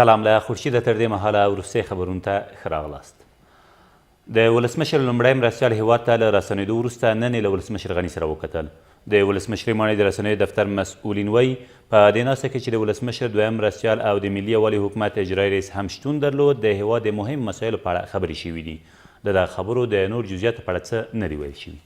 سلام له خورشیده تر دې مهاله وروستۍ خبرونو ته ښه راغلاست. د ولسمشر لومړی مرستیال هیواد ته له راستنېدو وروسته نن یې له ولسمشر غني سره وکتل. د ولسمشرۍ ماڼۍ د رسنیو دفتر مسؤلین وایي په دې ناسته کې چې د ولسمشر دویم مرستیال او د ملي یووالي حکومت اجرایي رئیس هم شتون درلود، د هیواد د مهم مسایلو په اړه خبرې شوي دي. د دغه خبرو د نور جزئیاتو په اړه څه نه دي ویل شوي.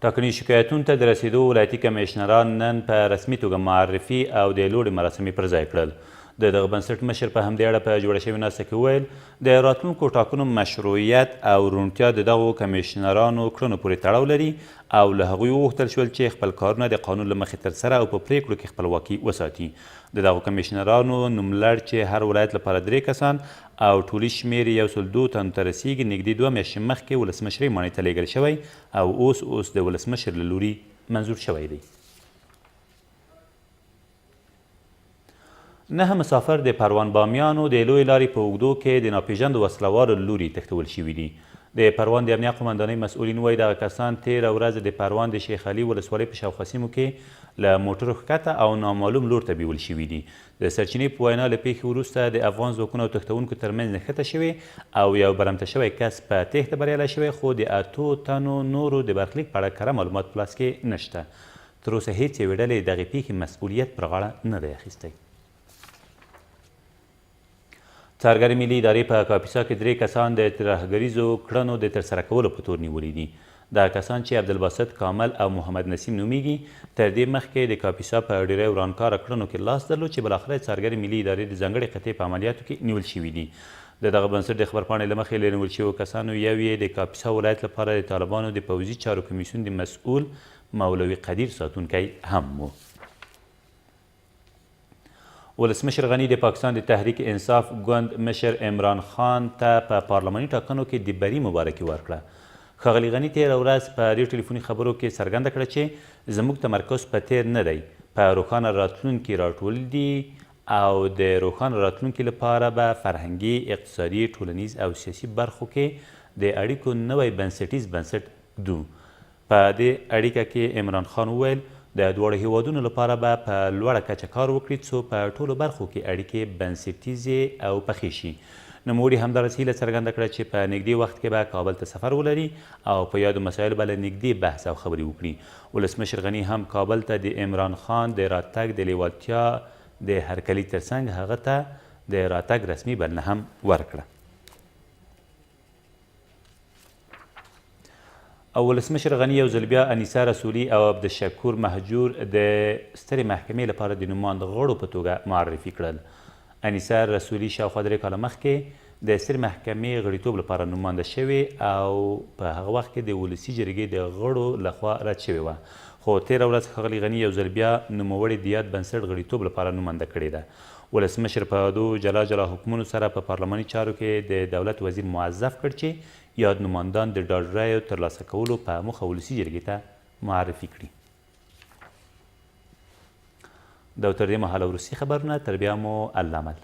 ټاکنیزو شکایتونو ته د رسیدو ولایتي کمیشنران نن په رسمي توګه معرفي او د لوړې مراسم یې پر ځای کړل. د دغه بنسټ مشر په همدې اړه په جوړه شوې ناسته کې وویل د راتلونکو ټاکنو مشروعیت او روڼتیا د دغو کمیشنرانو کړنو پورې تړاو لري او له هغوی وغوښتل شول چې خپل کارونه د قانون له مخې ترسره او په پریکړو کې خپلواکي وساتي. د دغو کمیشنرانو نوملړ چې هر ولایت لپاره 3 کسان او ټولي شمېر 102 تنو ته رسیږي، نږدې 2 میاشتې مخکې ولسمشرۍ ماڼۍ ته لیږل شوی او اوس د ولسمشر له لوري منظور شوی دی. 9 مسافر د پروان بامیانو د لوی لارې په اوږدو کې د ناپېژاندو وسلوالو له لوري تښتول شوي دي. د پروان د امنیه قمندانۍ مسؤلین وایي دغه کسان تېره ورځ د پروان د شیخ علي ولسوالۍ په شاوخوا سیمو کې له موټرو ښکته او نامعلوم لور ته بیول شوي دي. د سرچینې په وینا له پیښې وروسته د افغان ځواکونو او تښتونکو ترمنځ نښته شوې او یو برمته شوی کس په تېښته بریالی شوی، خو د 8 تنو نورو د برخلیک په اړه کره معلومات په لاس کې نشته. تر اوسه هېڅ یوې ډلې د دغې پیښې مسؤلیت پر غاړه نه دی اخیستی. څارګرې ملي ادارې په کاپیسا کې 3 کسان د ترهګریزو کړنو د ترسره کولو په تور نیولي دي. دغه کسان چې عبدالباسط کامل او محمد نسیم نومیږي تر دې مخکې د کاپیسا په ډیری ورانکاره کړنو کې لاس درلود چې بالاخره یې څارګرې ملي ادارې د ځانګړې قطعې په عملیاتو کې نیول شوي دي. د دغه بنسټ د خبرپاڼې له مخې له نیول شویو کسانو یو یې د کاپیسا ولایت لپاره د طالبانو د پوځي چارو کمیسیون د مسؤل مولوي قدیر ساتونکی هم و. ولسمشر غني د پاکستان د تحریک انصاف ګوند مشر عمران خان ته په پارلماني ټاکنو کې د بري مبارکي ورکړه. ښاغلي غني تېره ورځ په دې ټلیفوني خبرو کې څرګنده کړه چې زموږ تمرکز په تېر نه دی، په روښانه راتلونکي راټول دي او د روښانه راتلونکي لپاره به فرهنګي، اقتصادي، ټولنیز او سیاسي برخو کې د اړیکو نوی بنسټیز بنسټ ږدو. په دې اړیکه کې عمران خان وویل د دواړو هیوادونو لپاره به په لوړه کچه کار وکړي څو په ټولو برخو کې اړیکې بنسټیزې او پخې شي. نوموړي همدارس هیله څرګنده کړه چې په نږدې وخت کې به کابل ته سفر ولري او په یادو مسایلو به له نږدې بحث او خبرې وکړي. ولسمشر غني هم کابل ته د عمران خان د راتګ د لیوالتیا د هرکلي ترڅنګ هغه ته د راتګ رسمي بلنه هم ورکړه. او ولسمشر غني یو ځل بیا انیسه رسولي او عبدالشکور مهجور د سترې محکمې لپاره د نوماند غړو په توګه معرفي کړل. انیسه رسولي شاوخوا 3 کاله مخکې د سترې محکمې غړیتوب لپاره نومانده شوې او په هغه وخت کې د ولسي جرګې د غړو لخوا رد شوې وه، خو تېره ورځ ښاغلي غني یو ځل بیا نوموړې د یاد بنسټ غړیتوب لپاره نومانده کړې ده. ولسمشر په 2 جلا جلا حکمونو سره په پارلماني چارو کې د دولت وزیر موظف کړ چې یاد نوماندان د ډاډ رایو ترلاسه کولو په موخه ولسي جرګې ته معرفي کړي. دا تر دې مهاله وروستي خبرونه، تر بیا مو الله مل.